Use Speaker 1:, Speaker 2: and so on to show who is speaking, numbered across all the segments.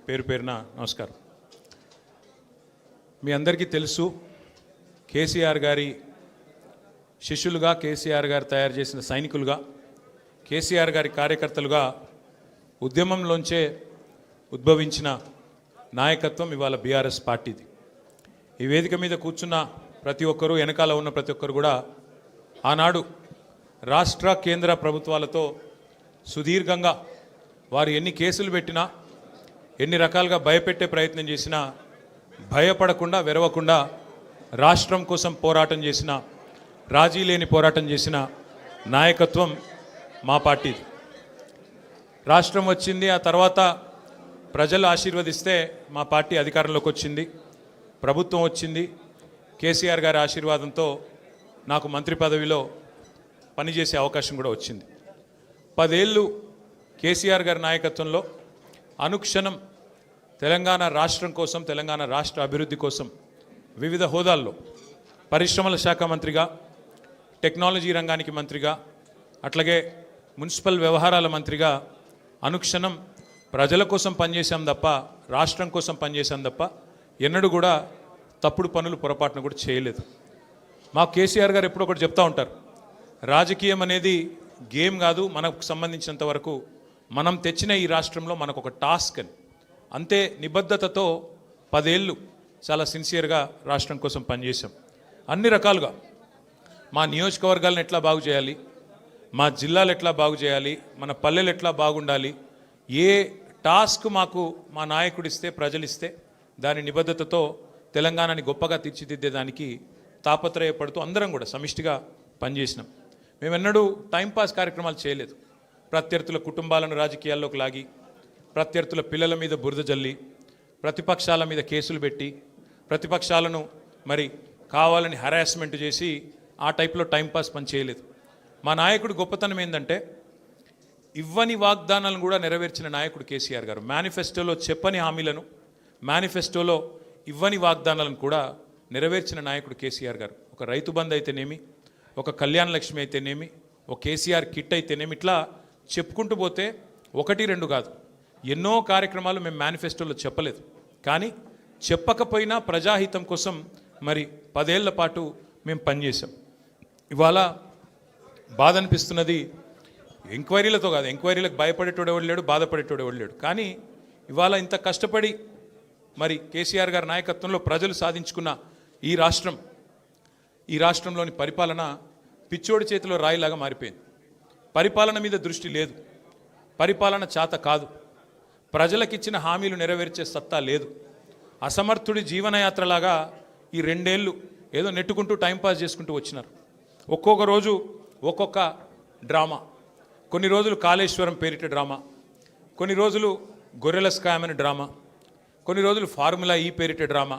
Speaker 1: పేరు పేరున నమస్కారం. మీ అందరికీ తెలుసు, కేసీఆర్ గారి శిష్యులుగా, కేసీఆర్ గారు తయారు చేసిన సైనికులుగా, కేసీఆర్ గారి కార్యకర్తలుగా ఉద్యమంలోంచే ఉద్భవించిన నాయకత్వం ఇవాళ బీఆర్ఎస్ పార్టీది. ఈ వేదిక మీద కూర్చున్న ప్రతి ఒక్కరూ, వెనకాల ఉన్న ప్రతి ఒక్కరు కూడా ఆనాడు రాష్ట్ర కేంద్ర ప్రభుత్వాలతో సుదీర్ఘంగా వారు ఎన్ని కేసులు పెట్టినా, ఎన్ని రకాలుగా భయపెట్టే ప్రయత్నం చేసినా భయపడకుండా, వెరవకుండా రాష్ట్రం కోసం పోరాటం చేసిన, రాజీ లేని పోరాటం చేసిన నాయకత్వం మా పార్టీది. రాష్ట్రం వచ్చింది, ఆ తర్వాత ప్రజలు ఆశీర్వదిస్తే మా పార్టీ అధికారంలోకి వచ్చింది, ప్రభుత్వం వచ్చింది. కేసీఆర్ గారి ఆశీర్వాదంతో నాకు మంత్రి పదవిలో పనిచేసే అవకాశం కూడా వచ్చింది. 10 ఏళ్ళు కేసీఆర్ గారి నాయకత్వంలో అనుక్షణం తెలంగాణ రాష్ట్రం కోసం, తెలంగాణ రాష్ట్ర అభివృద్ధి కోసం వివిధ హోదాల్లో పరిశ్రమల శాఖ మంత్రిగా, టెక్నాలజీ రంగానికి మంత్రిగా, అట్లాగే మున్సిపల్ వ్యవహారాల మంత్రిగా అనుక్షణం ప్రజల కోసం పనిచేశాం తప్ప, రాష్ట్రం కోసం పనిచేశాం తప్ప ఎన్నడూ కూడా తప్పుడు పనులు, పొరపాటును కూడా చేయలేదు. మా కేసీఆర్ గారు ఎప్పుడో ఒకటి చెప్తూ ఉంటారు, రాజకీయం అనేది గేమ్ కాదు, మనకు సంబంధించినంత వరకు మనం తెచ్చిన ఈ రాష్ట్రంలో మనకు ఒక టాస్క్ అని. అంతే నిబద్ధతతో 10 ఏళ్ళు చాలా సిన్సియర్గా రాష్ట్రం కోసం పనిచేశాం. అన్ని రకాలుగా మా నియోజకవర్గాలను ఎట్లా బాగు చేయాలి, మా జిల్లాలు ఎట్లా బాగు చేయాలి, మన పల్లెలు ఎట్లా బాగుండాలి, ఏ టాస్క్ మాకు మా నాయకుడిస్తే, ప్రజలిస్తే దాని నిబద్ధతతో తెలంగాణని గొప్పగా తీర్చిదిద్దేదానికి తాపత్రయపడుతూ అందరం కూడా సమిష్టిగా పనిచేసినాం. మేమెన్నడూ టైంపాస్ కార్యక్రమాలు చేయలేదు. ప్రత్యర్థుల కుటుంబాలను రాజకీయాల్లోకి లాగి, ప్రత్యర్థుల పిల్లల మీద బురద జల్లి, ప్రతిపక్షాల మీద కేసులు పెట్టి, ప్రతిపక్షాలను మరి కావాలని హరాస్మెంట్ చేసి ఆ టైప్లో టైంపాస్ పని చేయలేదు. మా నాయకుడు గొప్పతనం ఏంటంటే ఇవ్వని వాగ్దానాలను కూడా నెరవేర్చిన నాయకుడు కేసీఆర్ గారు. మేనిఫెస్టోలో చెప్పని హామీలను, మేనిఫెస్టోలో ఇవ్వని వాగ్దానాలను కూడా నెరవేర్చిన నాయకుడు కేసీఆర్ గారు. ఒక రైతు బంధు అయితేనేమి, ఒక కళ్యాణ లక్ష్మి అయితేనేమి, ఒక కేసీఆర్ కిట్ అయితేనేమి, ఇట్లా చెప్పుకుంటూ పోతే 1, 2 కాదు, ఎన్నో కార్యక్రమాలు మేము మేనిఫెస్టోలో చెప్పలేదు. కానీ చెప్పకపోయినా ప్రజాహితం కోసం మరి 10 ఏళ్ల పాటు మేము పనిచేసాం. ఇవాళ బాధ అనిపిస్తున్నది, ఎంక్వైరీలతో కాదు, ఎంక్వైరీలకు భయపడేటోడు ఎవడు లేడు, బాధపడేటోడు ఎవడు లేడు. కానీ ఇవాళ ఇంత కష్టపడి మరి కేసీఆర్ గారి నాయకత్వంలో ప్రజలు సాధించుకున్న ఈ రాష్ట్రంలోని పరిపాలన పిచ్చోడి చేతిలో రాయిలాగా మారిపోయింది. పరిపాలన మీద దృష్టి లేదు, పరిపాలన చేత కాదు, ప్రజలకిచ్చిన హామీలు నెరవేర్చే సత్తా లేదు. అసమర్థుడి జీవనయాత్రలాగా ఈ 2 ఏళ్ళు ఏదో నెట్టుకుంటూ టైంపాస్ చేసుకుంటూ వచ్చినారు. ఒక్కొక్క రోజు ఒక్కొక్క డ్రామా. కొన్ని రోజులు కాళేశ్వరం పేరిట డ్రామా, కొన్ని రోజులు గొర్రెల స్కామ్ అని డ్రామా, కొన్ని రోజులు ఫార్ములా ఈ పేరిట డ్రామా,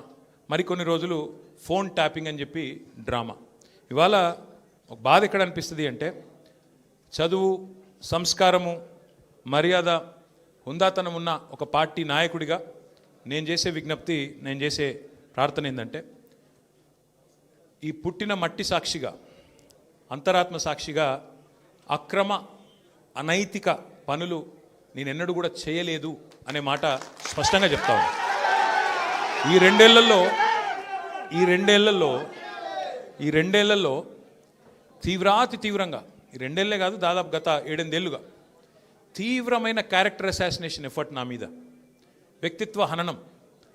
Speaker 1: మరికొన్ని రోజులు ఫోన్ ట్యాపింగ్ అని చెప్పి డ్రామా. ఇవాళ ఒక బాధ ఎక్కడ అనిపిస్తుంది అంటే, చదువు, సంస్కారము, మర్యాద, హుందాతనం ఉన్న ఒక పార్టీ నాయకుడిగా నేను చేసే విజ్ఞప్తి, నేను చేసే ప్రార్థన ఏంటంటే, ఈ పుట్టిన మట్టి సాక్షిగా, అంతరాత్మ సాక్షిగా అక్రమ, అనైతిక పనులు నేనెన్నడూ కూడా చేయలేదు అనే మాట స్పష్టంగా చెప్తా ఉన్నాను. ఈ రెండేళ్లలో తీవ్రంగా, ఈ 2 ఏళ్లే కాదు, దాదాపు గత 7-8 ఏళ్ళుగా తీవ్రమైన క్యారెక్టర్ అసాసినేషన్ ఎఫర్ట్ నా మీద, వ్యక్తిత్వ హననం.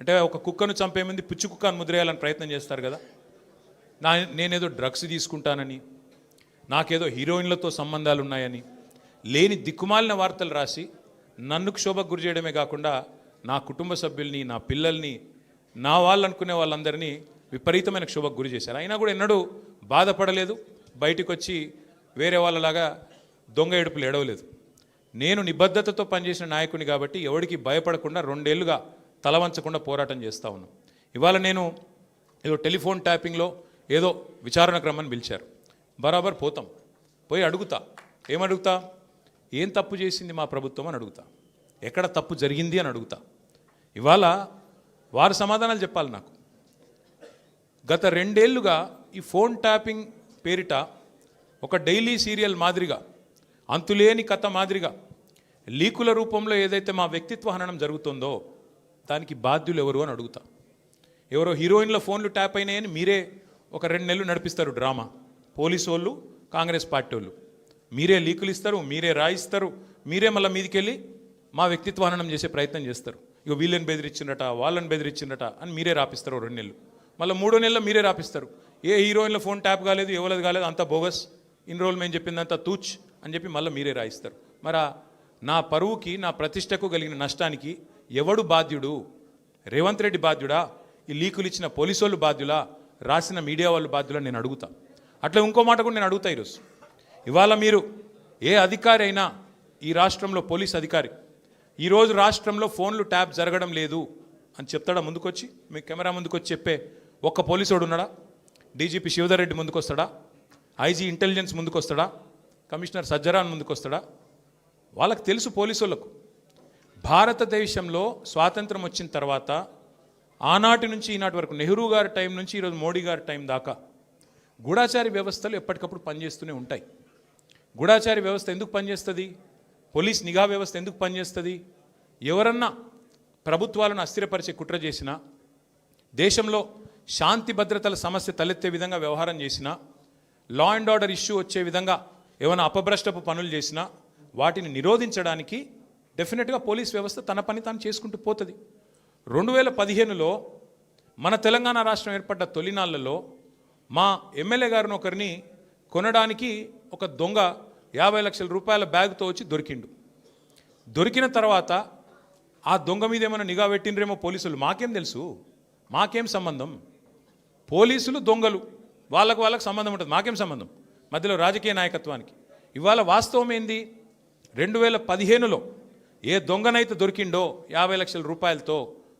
Speaker 1: అంటే ఒక కుక్కను చంపే ముందు పిచ్చి కుక్కను ముద్రేయాలని ప్రయత్నం చేస్తారు కదా, నేనేదో డ్రగ్స్ తీసుకుంటానని, నాకేదో హీరోయిన్లతో సంబంధాలు ఉన్నాయని, లేని దిక్కుమాలిన వార్తలు రాసి నన్ను క్షోభకు గురి చేయడమే కాకుండా నా కుటుంబ సభ్యుల్ని, నా పిల్లల్ని, నా వాళ్ళు అనుకునే వాళ్ళందరినీ విపరీతమైన క్షోభకు గురి చేశారు. అయినా కూడా ఎన్నడూ బాధపడలేదు, బయటకు వచ్చి వేరే వాళ్ళలాగా దొంగ ఏడుపులు ఏడవలేదు. నేను నిబద్ధతతో పనిచేసిన నాయకుని కాబట్టి ఎవరికి భయపడకుండా 2 ఏళ్ళుగా తలవంచకుండా పోరాటం చేస్తూ ఉన్నాను. ఇవాళ నేను ఏదో టెలిఫోన్ ట్యాపింగ్లో ఏదో విచారణ క్రమాన్ని పిలిచారు, బరాబర్ పోతాం, పోయి అడుగుతా. ఏమడుగుతా? ఏం తప్పు చేసింది మా ప్రభుత్వం అని అడుగుతా, ఎక్కడ తప్పు జరిగింది అని అడుగుతా. ఇవాళ వారు సమాధానాలు చెప్పాలి నాకు. గత 2 ఏళ్ళుగా ఈ ఫోన్ ట్యాపింగ్ పేరిట ఒక డైలీ సీరియల్ మాదిరిగా, అంతులేని కథ మాదిరిగా లీకుల రూపంలో ఏదైతే మా వ్యక్తిత్వ హననం జరుగుతుందో, దానికి బాధ్యులు ఎవరు అని అడుగుతా. ఎవరో హీరోయిన్ల ఫోన్లు ట్యాప్ అయినాయని మీరే ఒక 2 నెలలు నడిపిస్తారు డ్రామా. పోలీసు వాళ్ళు, కాంగ్రెస్ పార్టీ వాళ్ళు మీరే లీకులు ఇస్తారు, మీరే రాయిస్తారు, మీరే మళ్ళీ మీదికెళ్ళి మా వ్యక్తిత్వ హననం చేసే ప్రయత్నం చేస్తారు. ఇక వీళ్ళని బెదిరించిందట, వాళ్ళని బెదిరించిందట అని మీరే రాపిస్తారు 2 నెలలు. మళ్ళీ 3వ నెలలో మీరే రాపిస్తారు. ఏ హీరోయిన్ల ఫోన్ ట్యాప్ కాలేదు, ఎవరిది కాలేదు, అంతా బోగస్, ఇన్ని రోజులు మేము చెప్పిందంతా తూచ్ అని చెప్పి మళ్ళీ మీరే రాయిస్తారు. మరి నా పరువుకి, నా ప్రతిష్టకు కలిగిన నష్టానికి ఎవడు బాధ్యుడు? రేవంత్ రెడ్డి బాధ్యుడా? ఈ లీకులు ఇచ్చిన పోలీసు వాళ్ళు బాధ్యులా? రాసిన మీడియా వాళ్ళు బాధ్యులా? నేను అడుగుతా. అట్లా ఇంకో మాట కూడా నేను అడుగుతా. ఇవాళ మీరు ఏ అధికారి అయినా, ఈ రాష్ట్రంలో పోలీస్ అధికారి ఈరోజు రాష్ట్రంలో ఫోన్లు ట్యాప్ జరగడం లేదు అని చెప్తాడా? ముందుకొచ్చి మీ కెమెరా ముందుకొచ్చి చెప్పే ఒక్క పోలీసోడు ఉన్నాడా? డీజీపీ శివధర్ రెడ్డి ముందుకు వస్తాడా? ఐజీ ఇంటెలిజెన్స్ ముందుకు వస్తాడా? కమిషనర్ సజ్జరాన్ ముందుకు వస్తాడా? వాళ్ళకి తెలుసు పోలీసు వాళ్ళకు. భారతదేశంలో స్వాతంత్రం వచ్చిన తర్వాత ఆనాటి నుంచి ఈనాటి వరకు, నెహ్రూ గారి టైం నుంచి ఈరోజు మోడీ గారి టైం దాకా గూఢాచారి వ్యవస్థలు ఎప్పటికప్పుడు పనిచేస్తూనే ఉంటాయి. గూఢాచారి వ్యవస్థ ఎందుకు పనిచేస్తుంది? పోలీస్ నిఘా వ్యవస్థ ఎందుకు పనిచేస్తుంది? ఎవరన్నా ప్రభుత్వాలను అస్థిరపరిచే కుట్ర చేసినా, దేశంలో శాంతి భద్రతల సమస్య తలెత్తే విధంగా వ్యవహారం చేసినా, లా అండ్ ఆర్డర్ ఇష్యూ వచ్చే విధంగా ఏమైనా అపభ్రష్టపు పనులు చేసినా వాటిని నిరోధించడానికి డెఫినెట్గా పోలీస్ వ్యవస్థ తన పని తాను చేసుకుంటూ పోతుంది. 2015లో మన తెలంగాణ రాష్ట్రం ఏర్పడ్డ తొలినాళ్లలో మా ఎమ్మెల్యే గారిని ఒకరిని కొనడానికి ఒక దొంగ 50 లక్షల రూపాయల బ్యాగ్తో వచ్చి దొరికిండు. దొరికిన తర్వాత ఆ దొంగ మీద ఏమైనా నిఘా పెట్టినరేమో పోలీసులు. మాకేం తెలుసు? మాకేం సంబంధం? పోలీసులు దొంగలు, వాళ్ళకు సంబంధం ఉంటుంది, మాకేం సంబంధం? మధ్యలో రాజకీయ నాయకత్వానికి. ఇవాళ వాస్తవం ఏంది? 2015లో ఏ దొంగనైతే దొరికిండో 50 లక్షల రూపాయలతో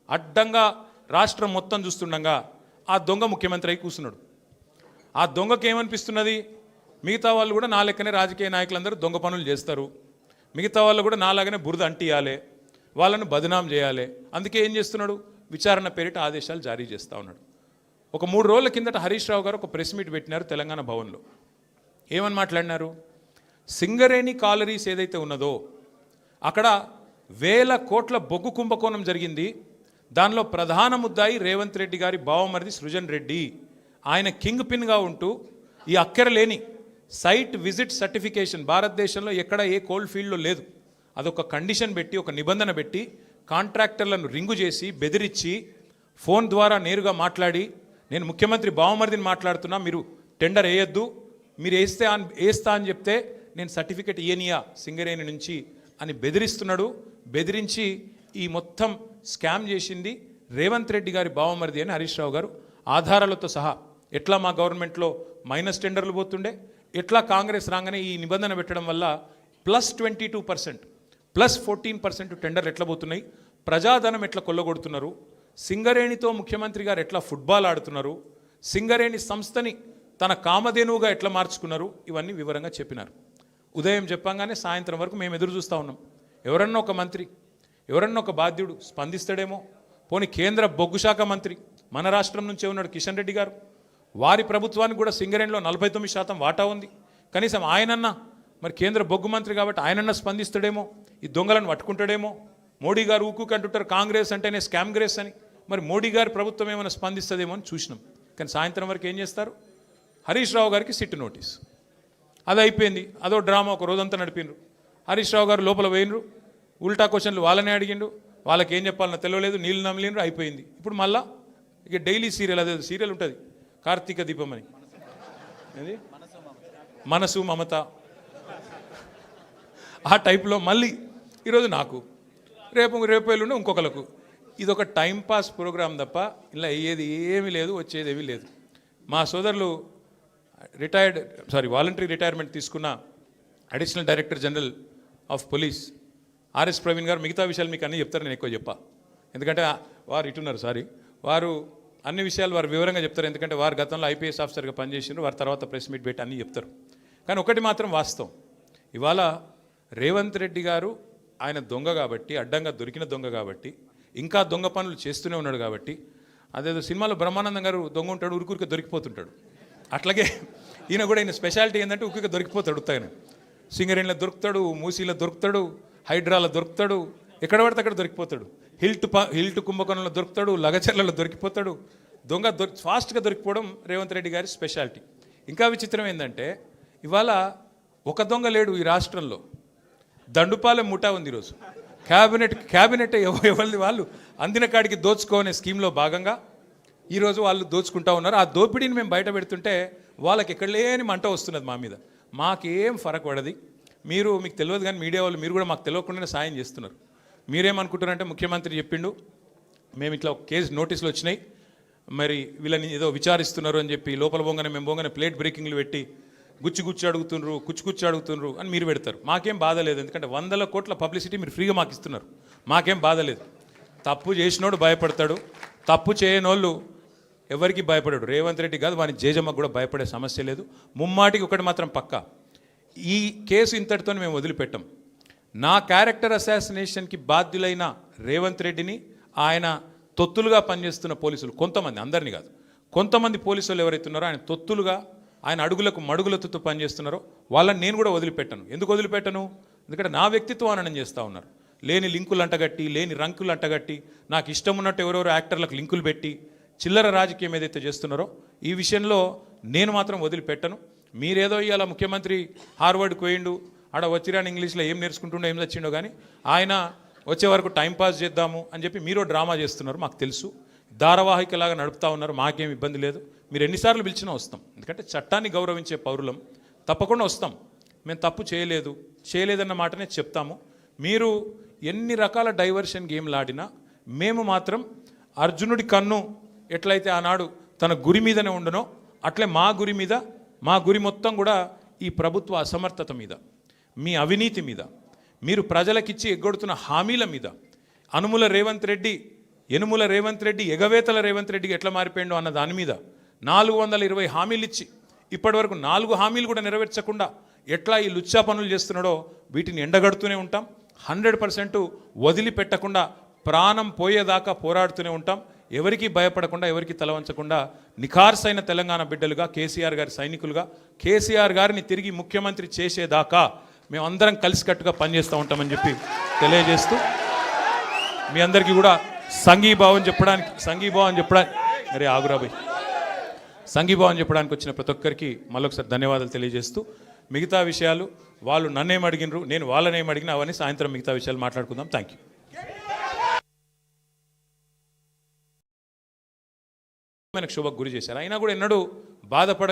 Speaker 1: అడ్డంగా రాష్ట్రం మొత్తం చూస్తుండగా ఆ దొంగ ముఖ్యమంత్రి అయి కూర్చున్నాడు. ఆ దొంగకి ఏమనిపిస్తున్నది? మిగతా వాళ్ళు కూడా నా లెక్కనే రాజకీయ నాయకులందరూ దొంగ పనులు చేస్తారు, మిగతా వాళ్ళు కూడా నాలాగనే బురద అంటియాలి, వాళ్ళను బదనాం చేయాలి. అందుకే ఏం చేస్తున్నాడు? విచారణ పేరిట ఆదేశాలు జారీ చేస్తూ ఉన్నాడు. ఒక 3 రోజుల కిందట హరీష్ రావు గారు ఒక ప్రెస్ మీట్ పెట్టినారు తెలంగాణ భవన్లో. ఏమని మాట్లాడినారు? సింగరేణి కాలరీస్ ఏదైతే ఉన్నదో అక్కడ 1000 కోట్ల బొగ్గు కుంభకోణం జరిగింది. దానిలో ప్రధాన ముద్దాయి రేవంత్ రెడ్డి గారి బావమరిది సృజన్ రెడ్డి. ఆయన కింగ్ పిన్గా ఉంటూ ఈ అక్కర లేని సైట్ విజిట్ సర్టిఫికేషన్ భారతదేశంలో ఎక్కడ ఏ కోల్డ్ ఫీల్డ్లో లేదు. అదొక కండిషన్ పెట్టి, ఒక నిబంధన పెట్టి కాంట్రాక్టర్లను రింగు చేసి బెదిరించి ఫోన్ ద్వారా నేరుగా మాట్లాడి, నేను ముఖ్యమంత్రి బావమరిదిని మాట్లాడుతున్నా, మీరు టెండర్ వేయొద్దు, మీరు వేస్తా అని చెప్తే నేను సర్టిఫికేట్ ఇయనియా సింగరేణి నుంచి అని బెదిరిస్తున్నాడు. బెదిరించి ఈ మొత్తం స్కామ్ చేసింది రేవంత్ రెడ్డి గారి బావమరిది అని హరీష్ రావు గారు ఆధారాలతో సహా, ఎట్లా మా గవర్నమెంట్లో మైనస్ టెండర్లు పోతుండే, ఎట్లా కాంగ్రెస్ రాగానే ఈ నిబంధన పెట్టడం వల్ల +22% +14% టెండర్లు ఎట్లా పోతున్నాయి, ప్రజాధనం ఎట్లా కొల్లగొడుతున్నారు, సింగరేణితో ముఖ్యమంత్రి గారు ఎట్లా ఫుట్బాల్ ఆడుతున్నారు, సింగరేణి సంస్థని తన కామధేనువుగా ఎట్లా మార్చుకున్నారు, ఇవన్నీ వివరంగా చెప్పినారు. ఉదయం చెప్పంగానే సాయంత్రం వరకు మేము ఎదురు చూస్తూ ఉన్నాం. ఎవరన్నా ఒక మంత్రి, ఎవరన్నా ఒక బాధ్యుడు స్పందిస్తాడేమో. పోనీ కేంద్ర బొగ్గు శాఖ మంత్రి మన రాష్ట్రం నుంచే ఉన్నాడు కిషన్ రెడ్డి గారు, వారి ప్రభుత్వానికి కూడా సింగరేణిలో 49% వాటా ఉంది. కనీసం ఆయనన్నా, మరి కేంద్ర బొగ్గు మంత్రి కాబట్టి ఆయనన్నా స్పందిస్తాడేమో, ఈ దొంగలను పట్టుకుంటాడేమో. మోడీ గారు ఊకు అంటుంటారు కాంగ్రెస్ అంటేనే స్కామ్ గ్రేస్ అని, మరి మోడీ గారి ప్రభుత్వం ఏమైనా స్పందిస్తుందేమో అని చూసినాం. కానీ సాయంత్రం వరకు ఏం చేస్తారు? హరీష్ రావు గారికి సిట్ నోటీస్. అది అయిపోయింది, అదో డ్రామా ఒక రోజంతా నడిపిండ్రు. హరీష్ రావు గారు లోపల పోయినరు, ఉల్టా క్వశ్చన్లు వాళ్ళనే అడిగిండు, వాళ్ళకి ఏం చెప్పాలన్నా తెలియలేదు, నీళ్ళు నమిలిండ్రు, అయిపోయింది. ఇప్పుడు మళ్ళా ఇక డైలీ సీరియల్, అదే సీరియల్ ఉంటుంది కార్తీక దీపం అని, అది మనసు మమత, ఆ టైప్లో మళ్ళీ ఈరోజు నాకు, రేపు ఎల్లుండి ఇంకొకరికి. ఇది ఒక టైంపాస్ ప్రోగ్రాం తప్ప ఇలా అయ్యేది ఏమీ లేదు, వచ్చేది ఏమీ లేదు. మా సోదరులు వాలంటరీ రిటైర్మెంట్ తీసుకున్న additional director general of police RS Praveen గారు మిగతా విషయాలు మీకు అన్నీ చెప్తారు, నేను ఎక్కువ చెప్పా. ఎందుకంటే వారు ఇటున్నారు, వారు అన్ని విషయాలు వారు వివరంగా చెప్తారు. ఎందుకంటే వారు గతంలో ఐపీఎస్ ఆఫీసర్గా పనిచేసినారు, వారి తర్వాత ప్రెస్ మీట్ పెట్టి అన్నీ చెప్తారు. కానీ ఒకటి మాత్రం వాస్తవం, ఇవాళ రేవంత్ రెడ్డి గారు ఆయన దొంగ కాబట్టి, అడ్డంగా దొరికిన దొంగ కాబట్టి, ఇంకా దొంగ పనులు చేస్తూనే ఉన్నాడు కాబట్టి, అదేదో సినిమాలో బ్రహ్మానందం గారు దొంగ ఉంటాడు, ఉరికురికి దొరికిపోతుంటాడు, అట్లాగే ఈయన కూడా ఈయన స్పెషాలిటీ ఏంటంటే ఉరికి దొరికిపోతాడు. ఉత్తగానే సింగరేణిలో దొరుకుతాడు, మూసీలో దొరుకుతాడు, హైడ్రాలో దొరుకుతాడు, ఎక్కడ పడితే అక్కడ దొరికిపోతాడు. హిల్ట్ కుంభకోణంలో దొరుకుతాడు, లగచర్లలో దొరికిపోతాడు. దొంగ ఫాస్ట్గా దొరికిపోవడం రేవంత్ రెడ్డి గారి స్పెషాలిటీ. ఇంకా విచిత్రం ఏంటంటే ఇవాళ ఒక దొంగ లేడు ఈ రాష్ట్రంలో, దండుపాలెం ముఠా ఉంది ఈరోజు. క్యాబినెట్ ఎవరిది వాళ్ళు అందిన కాడికి దోచుకోనే స్కీమ్లో భాగంగా ఈరోజు వాళ్ళు దోచుకుంటా ఉన్నారు. ఆ దోపిడీని మేము బయట పెడుతుంటే వాళ్ళకి ఎక్కడ లేని మంట వస్తున్నది మా మీద. మాకేం ఫరక్ పడది. మీకు తెలియదు కానీ మీడియా వాళ్ళు మీరు కూడా మాకు తెలియకుండానే సాయం చేస్తున్నారు. మీరేమనుకుంటున్నారంటే ముఖ్యమంత్రి చెప్పిండు మేము ఇట్లా కేసు నోటీసులు వచ్చినాయి, మరి వీళ్ళని ఏదో విచారిస్తున్నారు అని చెప్పి లోపల మేము పోగానే ప్లేట్ బ్రేకింగ్లు పెట్టి గుచ్చి అడుగుతున్నారు అని మీరు పెడతారు. మాకేం బాధ లేదు, ఎందుకంటే 100 కోట్ల పబ్లిసిటీ మీరు ఫ్రీగా మాకు ఇస్తున్నారు. మాకేం బాధ లేదు. తప్పు చేసినోడు భయపడతాడు, తప్పు చేయనోళ్ళు ఎవరికి భయపడాడు. రేవంత్ రెడ్డి కాదు, వాని జేజమ్మకు కూడా భయపడే సమస్య లేదు. ముమ్మాటికి ఒకటి మాత్రం పక్కా, ఈ కేసు ఇంతటితో మేము వదిలిపెట్టాం. నా క్యారెక్టర్ అసాసినేషన్కి బాధ్యులైన రేవంత్ రెడ్డిని ఆయన తొత్తులుగా పనిచేస్తున్న పోలీసులు కొంతమంది, అందరినీ కాదు, కొంతమంది పోలీసులు ఎవరైతే ఉన్నారో ఆయన తొత్తులుగా, ఆయన అడుగులకు మడుగులతో పనిచేస్తున్నారో వాళ్ళని నేను కూడా వదిలిపెట్టను. ఎందుకు వదిలిపెట్టను? ఎందుకంటే నా వ్యక్తిత్వం హననం చేస్తూ ఉన్నారు. లేని లింకులు అంటగట్టి, లేని రంకులు అంటగట్టి, నాకు ఇష్టం ఉన్నట్టు ఎవరెవరో యాక్టర్లకు లింకులు పెట్టి చిల్లర రాజకీయం ఏదైతే చేస్తున్నారో ఈ విషయంలో నేను మాత్రం వదిలిపెట్టను. మీరేదో ఇవాళ ముఖ్యమంత్రి హార్వర్డ్కి పోయిండు, ఆడ వచ్చిరాని ఇంగ్లీష్లో ఏం నేర్చుకుంటుండో ఏం తెచ్చిండో కానీ ఆయన వచ్చే వరకు టైంపాస్ చేద్దాము అని చెప్పి మీరు డ్రామా చేస్తున్నారు. మాకు తెలుసు, ధారావాహికలాగా నడుపుతా ఉన్నారు. మాకేం ఇబ్బంది లేదు. మీరు ఎన్నిసార్లు పిలిచినా వస్తాం, ఎందుకంటే చట్టాన్ని గౌరవించే పౌరులం. తప్పకుండా వస్తాం. మేము తప్పు చేయలేదన్న మాటనే చెప్తాము. మీరు ఎన్ని రకాల డైవర్షన్ గేమ్లు ఆడినా మేము మాత్రం అర్జునుడి కన్ను ఎట్లయితే ఆనాడు తన గురి మీదనే ఉండనో అట్లే మా గురి మొత్తం కూడా ఈ ప్రభుత్వ అసమర్థత మీద, మీ అవినీతి మీద, మీరు ప్రజలకిచ్చి ఎగ్గొడుతున్న హామీల మీద, యనుమల రేవంత్ రెడ్డి ఎగవేతల రేవంత్ రెడ్డికి ఎట్లా మారిపోయిండో అన్న దాని మీద 420 హామీలు ఇచ్చి ఇప్పటివరకు 4 హామీలు కూడా నెరవేర్చకుండా ఎట్లా ఈ లుచ్చా పనులు చేస్తున్నాడో వీటిని ఎండగడుతూనే ఉంటాం. 100% వదిలిపెట్టకుండా ప్రాణం పోయేదాకా పోరాడుతూనే ఉంటాం. ఎవరికి భయపడకుండా, ఎవరికి తలవంచకుండా నిఖార్సైన తెలంగాణ బిడ్డలుగా, కేసీఆర్ గారి సైనికులుగా, కేసీఆర్ గారిని తిరిగి ముఖ్యమంత్రి చేసేదాకా మేమందరం కలిసికట్టుగా పనిచేస్తూ ఉంటామని చెప్పి తెలియజేస్తూ మీ అందరికీ కూడా సంఘీభావం చెప్పడానికి వచ్చిన ప్రతి ఒక్కరికి మళ్ళొకసారి ధన్యవాదాలు తెలియజేస్తూ మిగతా విషయాలు వాళ్ళు నన్నేం అడిగినరు, నేను వాళ్ళనేం అడిగినా అవన్నీ సాయంత్రం మిగతా విషయాలు మాట్లాడుకుందాం. Thank you. శోభకు గురి చేశారు, అయినా కూడా ఎన్నడూ బాధపడ